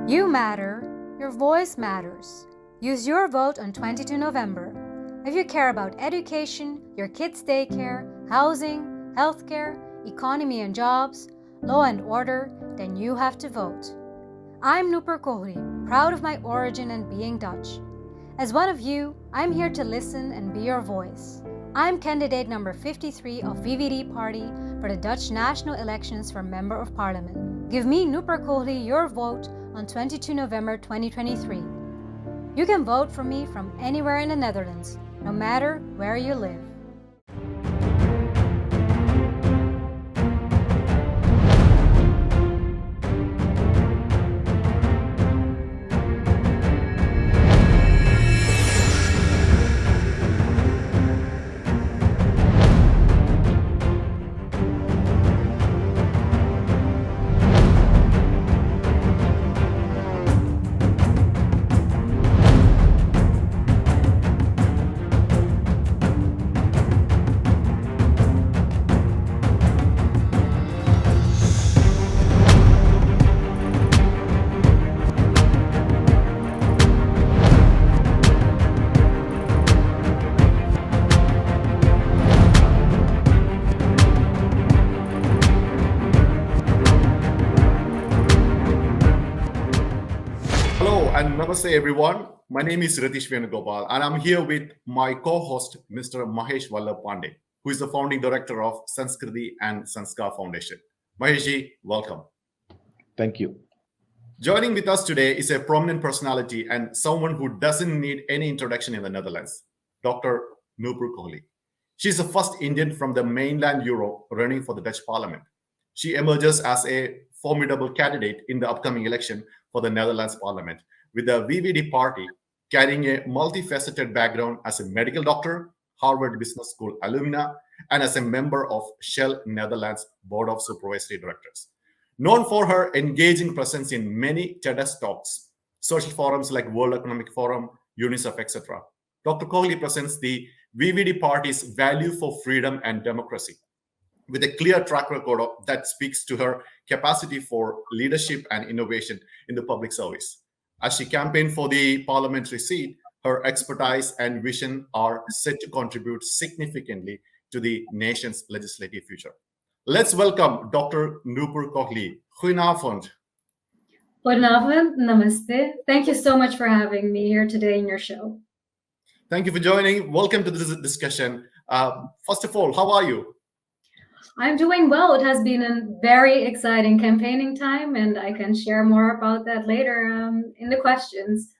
You matter, your voice matters. Use your vote on 22 November. If you care about education, your kids' daycare, housing, healthcare, economy and jobs, law and order, then you have to vote. I'm Nupur Kohli, proud of my origin and being Dutch. As one of you, I'm here to listen and be your voice. I'm candidate number 53 of VVD Party for the Dutch national elections for Member of Parliament. Give me, Nupur Kohli, your vote on 22 November 2023. You can vote for me from anywhere in the Netherlands, no matter where you live. And namaste everyone. My name is Ratheesh Venugopal and I'm here with my co-host Mr. Mahesh Vallabh Pandey, who is the founding director of Sanskriti and Sanskar Foundation. Maheshji, welcome. Thank you. Joining with us today is a prominent personality and someone who doesn't need any introduction in the Netherlands, Dr. Nupur Kohli. She is the first Indian from the mainland Europe running for the Dutch Parliament. She emerges as a formidable candidate in the upcoming election for the Netherlands Parliament, with the VVD Party carrying a multifaceted background as a medical doctor, Harvard Business School alumna, and as a member of Shell Netherlands Board of Supervisory Directors. Known for her engaging presence in many TEDx Talks, social forums like World Economic Forum, UNICEF, etc., Dr. Kohli presents the VVD Party's value for freedom and democracy, with a clear track record that speaks to her capacity for leadership and innovation in the public service. As she campaigned for the parliamentary seat, her expertise and vision are set to contribute significantly to the nation's legislative future. Let's welcome Dr. Nupur Kohli. Goedenavond. Goedenavond, namaste. Thank you so much for having me here today in your show. Thank you for joining. Welcome to this discussion. First of all, how are you? I'm doing well. It has been a very exciting campaigning time, and I can share more about that later in the questions.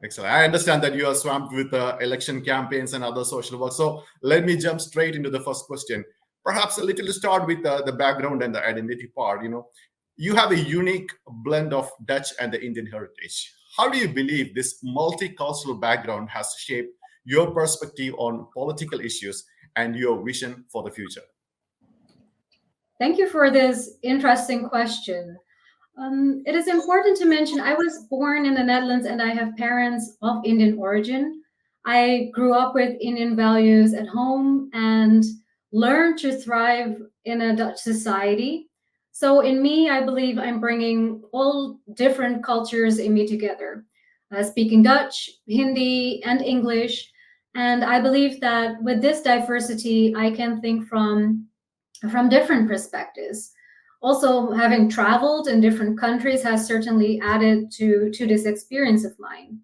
Excellent. I understand that you are swamped with election campaigns and other social work. So let me jump straight into the first question. Perhaps a little to start with the background and the identity part. You have a unique blend of Dutch and the Indian heritage. How do you believe this multicultural background has shaped your perspective on political issues and your vision for the future? Thank you for this interesting question. It is important to mention I was born in the Netherlands and I have parents of Indian origin. I grew up with Indian values at home and learned to thrive in a Dutch society. So in me, I believe I'm bringing all different cultures in me together, speaking Dutch, Hindi, and English. And I believe that with this diversity, I can think from different perspectives. Also, having traveled in different countries has certainly added to this experience of mine.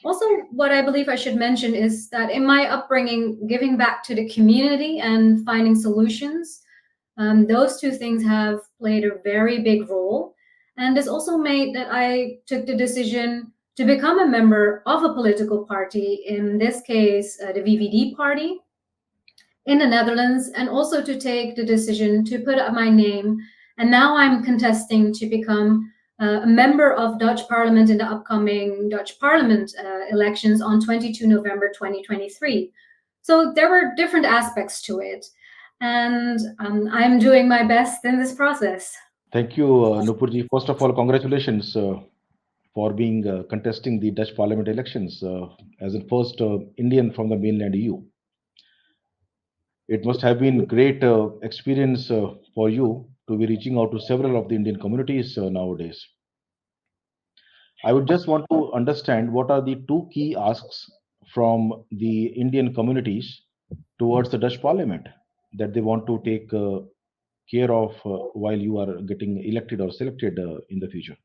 Also, what I believe I should mention is that in my upbringing, giving back to the community and finding solutions, those two things have played a very big role. And this also made that I took the decision to become a member of a political party, in this case, the VVD Party, in the Netherlands, and also to take the decision to put up my name. And now I'm contesting to become a member of Dutch Parliament in the upcoming Dutch Parliament elections on 22 November 2023. So there were different aspects to it. And I'm doing my best in this process. Thank you, Nupurji. First of all, congratulations for being contesting the Dutch Parliament elections as the first Indian from the mainland EU. It must have been great experience for you to be reaching out to several of the Indian communities nowadays. I would just want to understand what are the two key asks from the Indian communities towards the Dutch Parliament that they want to take care of while you are getting elected or selected in the future.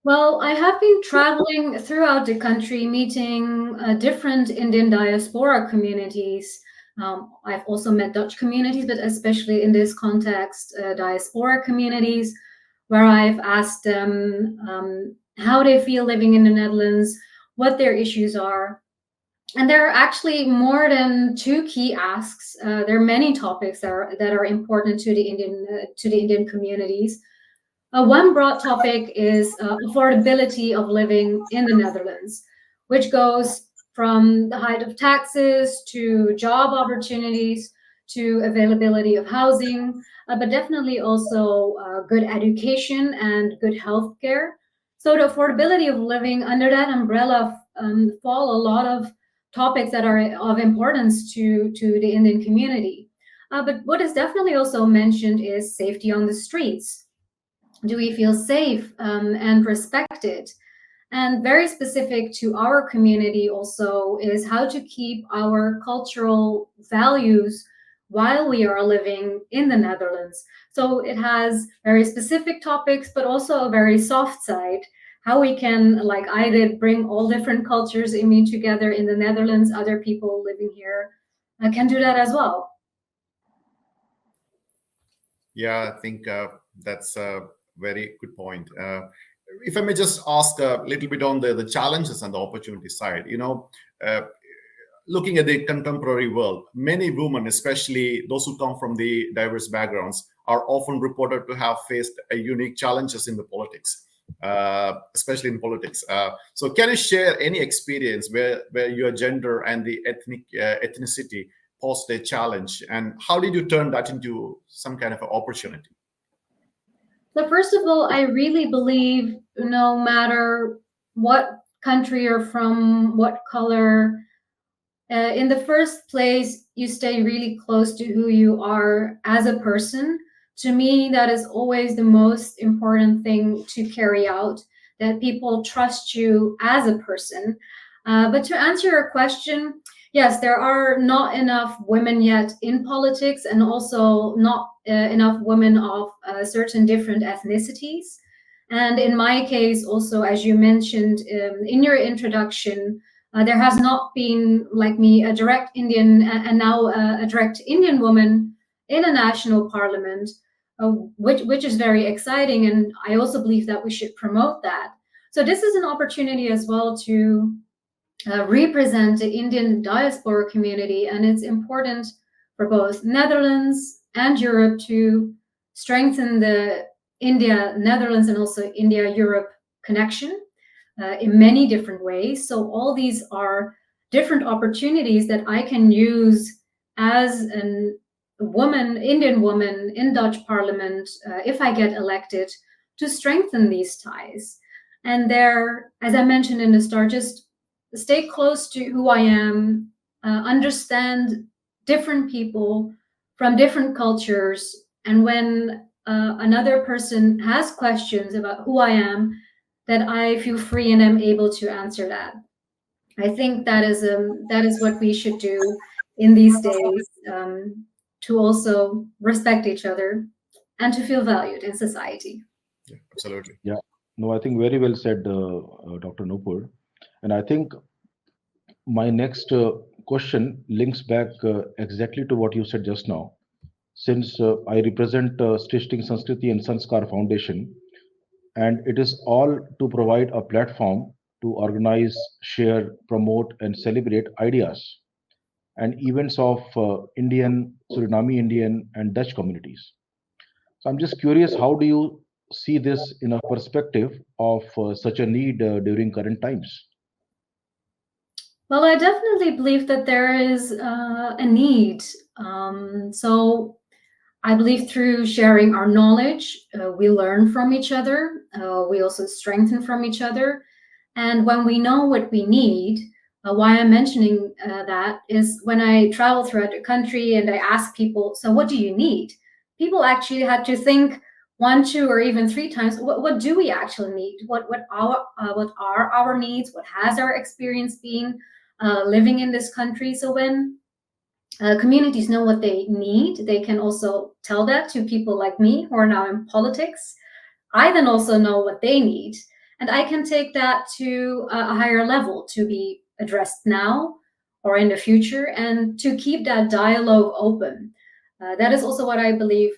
Well, I have been traveling throughout the country, meeting different Indian diaspora communities. I've also met Dutch communities, but especially in this context, diaspora communities, where I've asked them how they feel living in the Netherlands, what their issues are. And there are actually more than two key asks. There are many topics that are important to the Indian communities. One broad topic is affordability of living in the Netherlands, which goes from the height of taxes to job opportunities to availability of housing, but definitely also good education and good health care. So the affordability of living under that umbrella fall a lot of topics that are of importance to the Indian community. But what is definitely also mentioned is safety on the streets. Do we feel safe and respected? And very specific to our community also is how to keep our cultural values while we are living in the Netherlands. So it has very specific topics, but also a very soft side. How we can, like I did, bring all different cultures in me together in the Netherlands. Other people living here can do that as well. Yeah, I think that's a very good point. If I may just ask a little bit on the challenges and the opportunity side, uh, looking at the contemporary world, many women, especially those who come from the diverse backgrounds, are often reported to have faced a unique challenges in the politics, especially in politics. So, can you share any experience where your gender and the ethnicity posed a challenge, and how did you turn that into some kind of an opportunity? So first of all, I really believe no matter what country you're from, what color, in the first place, you stay really close to who you are as a person. To me, that is always the most important thing to carry out, that people trust you as a person. But to answer your question, yes, there are not enough women yet in politics, and also not enough women of certain different ethnicities. And in my case, also, as you mentioned in your introduction, there has not been, like me, a direct Indian and now a direct Indian woman in a national parliament, which is very exciting. And I also believe that we should promote that. So this is an opportunity as well to represent the Indian diaspora community, and it's important for both Netherlands and Europe to strengthen the India Netherlands and also India Europe connection in many different ways. So all these are different opportunities that I can use as an woman, Indian woman in Dutch Parliament, if I get elected, to strengthen these ties. And there, as I mentioned in the start, just stay close to who I am, understand different people from different cultures, and when another person has questions about who I am, that I feel free and am able to answer that. I think that is what we should do in these days, to also respect each other and to feel valued in society. Yeah, absolutely. Yeah, no, I think very well said, Dr. Nupur. And I think my next question links back exactly to what you said just now. Since I represent Stishting Sanskriti and Sanskar Foundation, and it is all to provide a platform to organize, share, promote, and celebrate ideas and events of Indian, Suriname Indian, and Dutch communities. So I'm just curious, how do you see this in a perspective of such a need during current times? Well, I definitely believe that there is a need. So I believe through sharing our knowledge, we learn from each other. We also strengthen from each other. And when we know what we need, why I'm mentioning that is when I travel throughout the country and I ask people, so what do you need? People actually had to think, one, two, or even three times, what do we actually need? What are our needs? What has our experience been living in this country? So when communities know what they need, they can also tell that to people like me who are now in politics. I then also know what they need, and I can take that to a higher level to be addressed now or in the future, and to keep that dialogue open. That is also what I believe,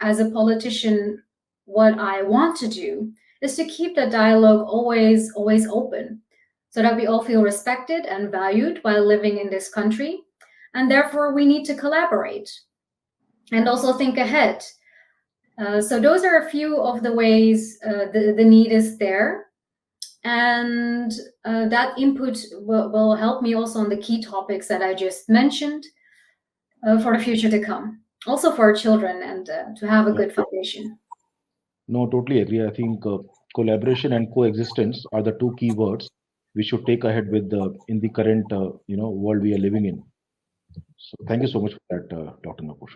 as a politician, what I want to do is to keep that dialogue always open, so that we all feel respected and valued while living in this country. And therefore, we need to collaborate and also think ahead. So those are a few of the ways the need is there. And that input will help me also on the key topics that I just mentioned for the future to come. Also for our children, and to have a Yeah. good foundation. No, totally agree. I think collaboration and coexistence are the two key words we should take ahead with the in the current world we are living in. So thank you so much for that, Dr. Nupur.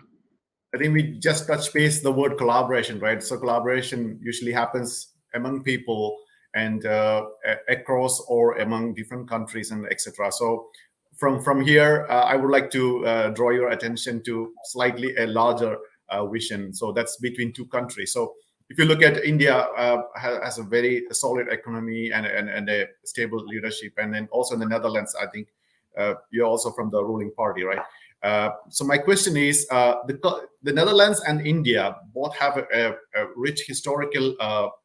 I think we just touch base the word collaboration, right? So collaboration usually happens among people and across or among different countries and etc. So from here, I would like to draw your attention to slightly a larger vision. So that's between two countries. So if you look at India, has a very solid economy and a stable leadership, and then also in the Netherlands, I think you're also from the ruling party, right? So my question is, the Netherlands and India both have a rich historical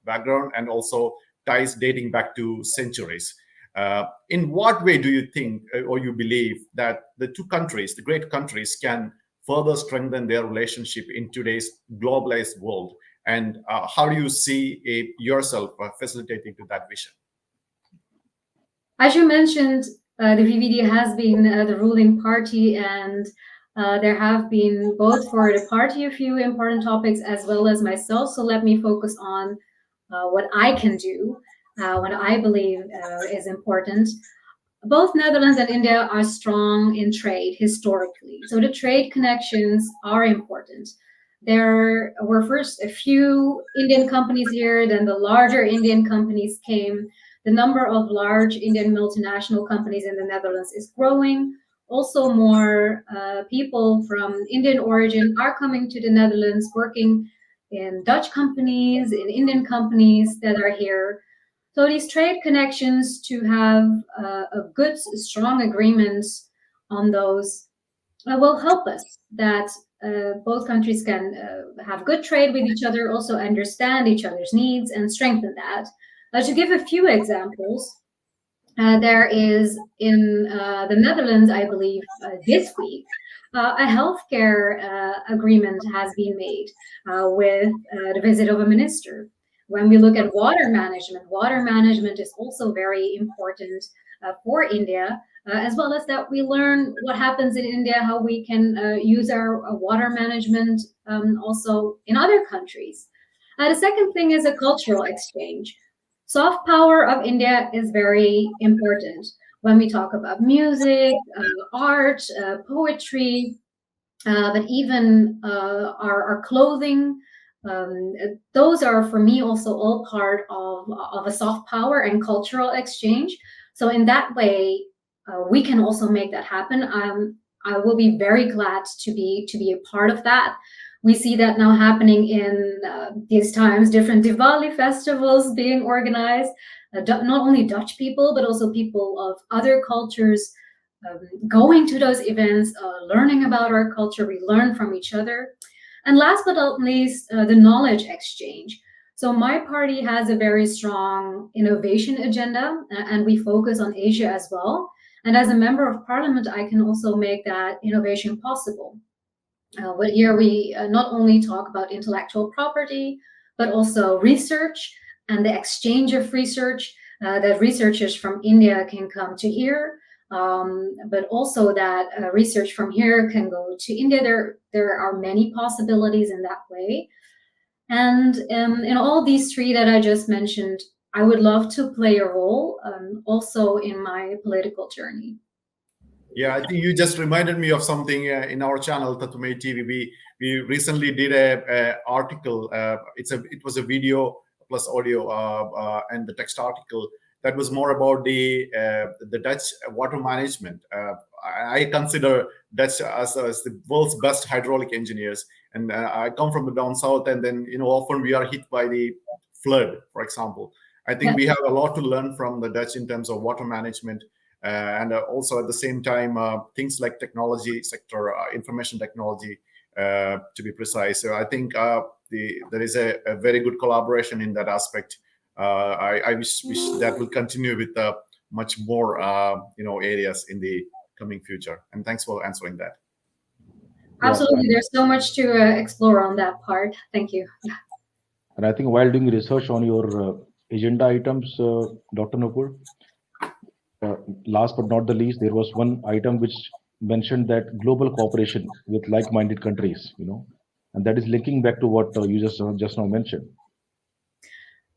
background and also ties dating back to centuries. In what way do you think or you believe that the two countries, the great countries, can further strengthen their relationship in today's globalized world? And how do you see yourself facilitating to that vision? As you mentioned, the VVD has been the ruling party, and there have been both for the party a few important topics as well as myself. So let me focus on what I can do, what I believe is important. Both Netherlands and India are strong in trade historically. So the trade connections are important. There were first a few Indian companies here, then the larger Indian companies came. The number of large Indian multinational companies in the Netherlands is growing. Also, more people from Indian origin are coming to the Netherlands, working in Dutch companies, in Indian companies that are here. So these trade connections, to have a good, strong agreement on those, will help us that both countries can have good trade with each other, also understand each other's needs and strengthen that. To give a few examples, there is in the Netherlands, I believe, this week, a healthcare agreement has been made with the visit of a minister. When we look at water management is also very important for India, as well as that we learn what happens in India, how we can use our water management also in other countries. The second thing is a cultural exchange. Soft power of India is very important when we talk about music, art, poetry, but even our clothing. Those are for me also all part of a soft power and cultural exchange. So in that way, we can also make that happen. I will be very glad to be a part of that. We see that now happening in these times, different Diwali festivals being organized, not only Dutch people, but also people of other cultures going to those events, learning about our culture. We learn from each other. And last but not least, the knowledge exchange. So my party has a very strong innovation agenda, and we focus on Asia as well. And as a member of parliament, I can also make that innovation possible. But here we not only talk about intellectual property, but also research and the exchange of research, that researchers from India can come to here, but also that research from here can go to India. There are many possibilities in that way. And in all these three that I just mentioned, I would love to play a role also in my political journey. Yeah, I think you just reminded me of something in our channel, Tatwamayi TV. We recently did a article. It was a video plus audio and the text article that was more about the Dutch water management. I consider Dutch as the world's best hydraulic engineers, and I come from the down south, and then often we are hit by the flood, for example. I think we have a lot to learn from the Dutch in terms of water management. And also at the same time, things like technology sector, information technology, to be precise. So I think there is a very good collaboration in that aspect. I wish that will continue with much more areas in the coming future. And thanks for answering that. Absolutely, there's so much to explore on that part. Thank you. And I think while doing research on your agenda items, Dr. Nupur, last but not the least, there was one item which mentioned that global cooperation with like-minded countries, and that is linking back to what you just now mentioned.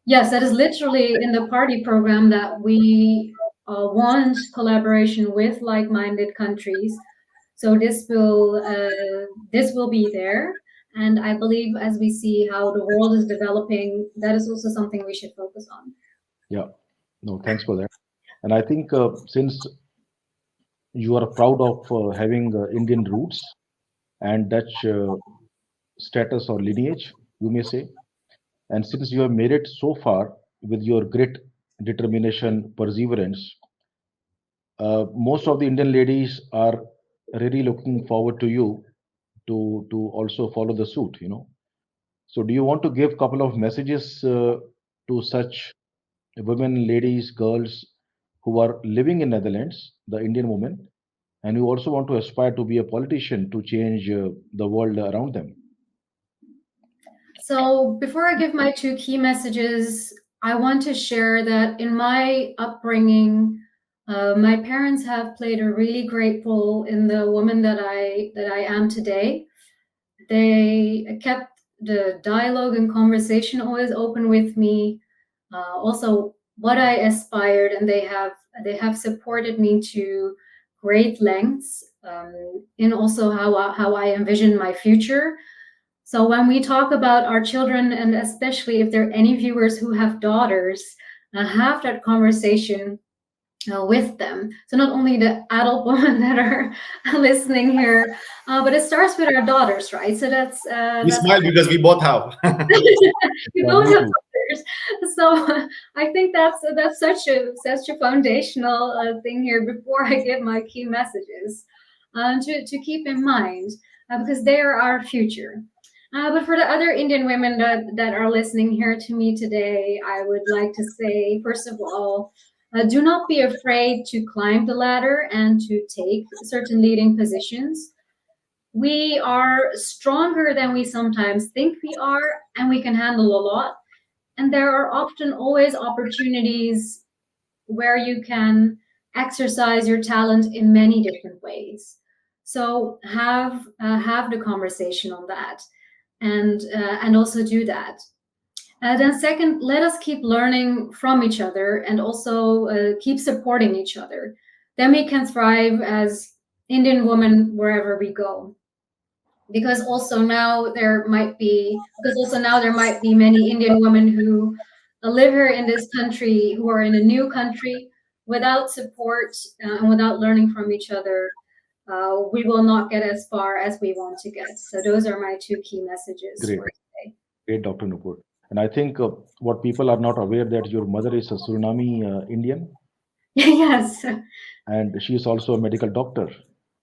Yes, that is literally in the party program that we want collaboration with like-minded countries. So this will be there, and I believe as we see how the world is developing, that is also something we should focus on. Yeah, no, thanks for that. And I think since you are proud of having Indian roots and Dutch status or lineage, you may say, and since you have made it so far with your grit, determination, perseverance, most of the Indian ladies are really looking forward to you to also follow the suit. So, do you want to give a couple of messages to such women, ladies, girls who are living in Netherlands, the Indian women, and who also want to aspire to be a politician to change the world around them? So before I give my two key messages, I want to share that in my upbringing, my parents have played a really great role in the woman that I am today. They kept the dialogue and conversation always open with me. Also, what I aspired, and they have supported me to great lengths in also how I envision my future. So when we talk about our children, and especially if there are any viewers who have daughters, have that conversation with them. So not only the adult women that are listening here, but it starts with our daughters, right? So We smile because we both have. we both have daughters. So I think that's such a foundational thing here before I give my key messages to keep in mind because they are our future. But for the other Indian women that are listening here to me today, I would like to say, first of all, do not be afraid to climb the ladder and to take certain leading positions. We are stronger than we sometimes think we are, and we can handle a lot. And there are often always opportunities where you can exercise your talent in many different ways. So have the conversation on that, and also do that. Then second, let us keep learning from each other and also keep supporting each other. Then we can thrive as Indian women wherever we go. Because also now there might be many Indian women who live here in this country who are in a new country without support and without learning from each other. We will not get as far as we want to get. So those are my two key messages Great. for today. Great, Dr. Nupur. And I think what people are not aware that your mother is a Suriname Indian, Yes, and she is also a medical doctor.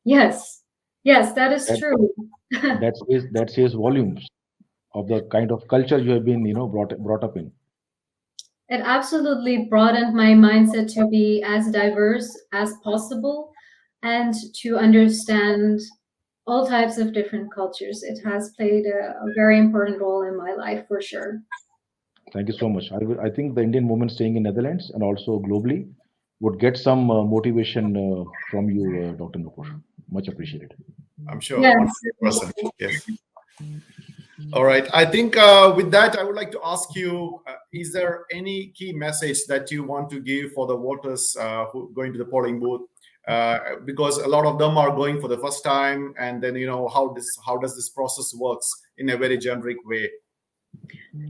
yes, that is That true. that says volumes of the kind of culture you have been, brought up in. It absolutely broadened my mindset to be as diverse as possible and to understand all types of different cultures. It has played a very important role in my life for sure. Thank you so much. I think the Indian women staying in Netherlands and also globally would get some motivation from you, Dr. Nupur. Much appreciated. I'm sure. Yes. 100%. Yes. All right. I think with that, I would like to ask you, is there any key message that you want to give for the voters who going to the polling booth? because a lot of them are going for the first time, and then how does this process works in a very generic way?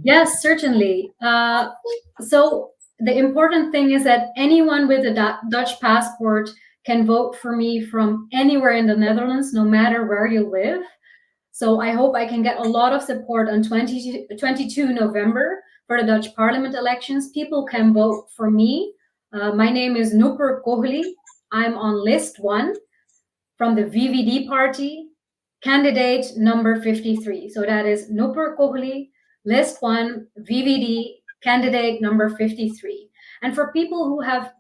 Yes, certainly. So the important thing is that anyone with a Dutch passport can vote for me from anywhere in the Netherlands, no matter where you live. So I hope I can get a lot of support on 22 November for the Dutch Parliament elections. People can vote for me. My name is Nupur Kohli. I'm on list 1 from the VVD Party, candidate number 53. So that is Nupur Kohli, list 1, VVD, candidate number 53. And for people who have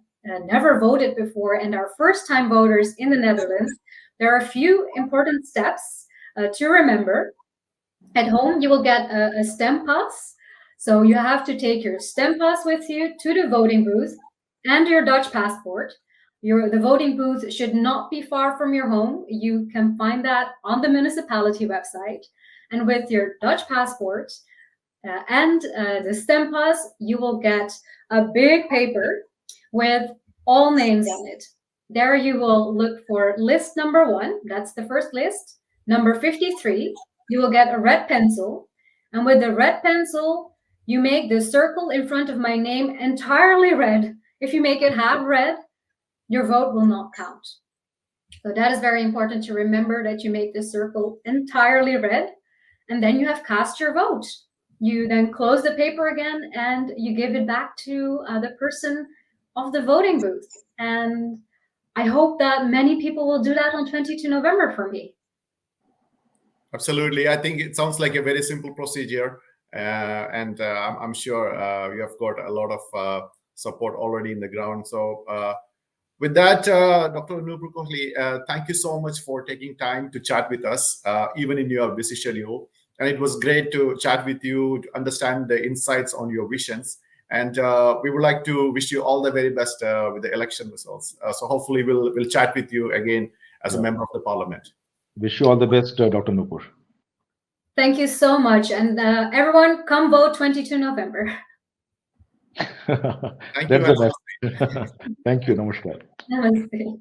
never voted before and are first-time voters in the Netherlands, there are a few important steps to remember. At home, you will get a stem pass. So you have to take your stem pass with you to the voting booth and your Dutch passport. The voting booth should not be far from your home. You can find that on the municipality website. And with your Dutch passport and the stem pass, you will get a big paper with all names on it. There you will look for list number 1. That's the first list. Number 53. You will get a red pencil. And with the red pencil, you make the circle in front of my name entirely red. If you make it half red, your vote will not count. So that is very important to remember, that you make this circle entirely red, and then you have cast your vote. You then close the paper again and you give it back to the person of the voting booth. And I hope that many people will do that on 22 November for me. Absolutely. I think it sounds like a very simple procedure. And I'm sure you have got a lot of support already in the ground. So with that, Dr. Nupur Kohli, thank you so much for taking time to chat with us, even in your busy schedule. And it was great to chat with you, to understand the insights on your visions. And we would like to wish you all the very best with the election results. So hopefully we'll chat with you again as a member of the parliament. Wish you all the best, Dr. Nupur. Thank you so much. And everyone, come vote 22 November. Thank That's you. the best. Thank you. Namaskar. Namaste.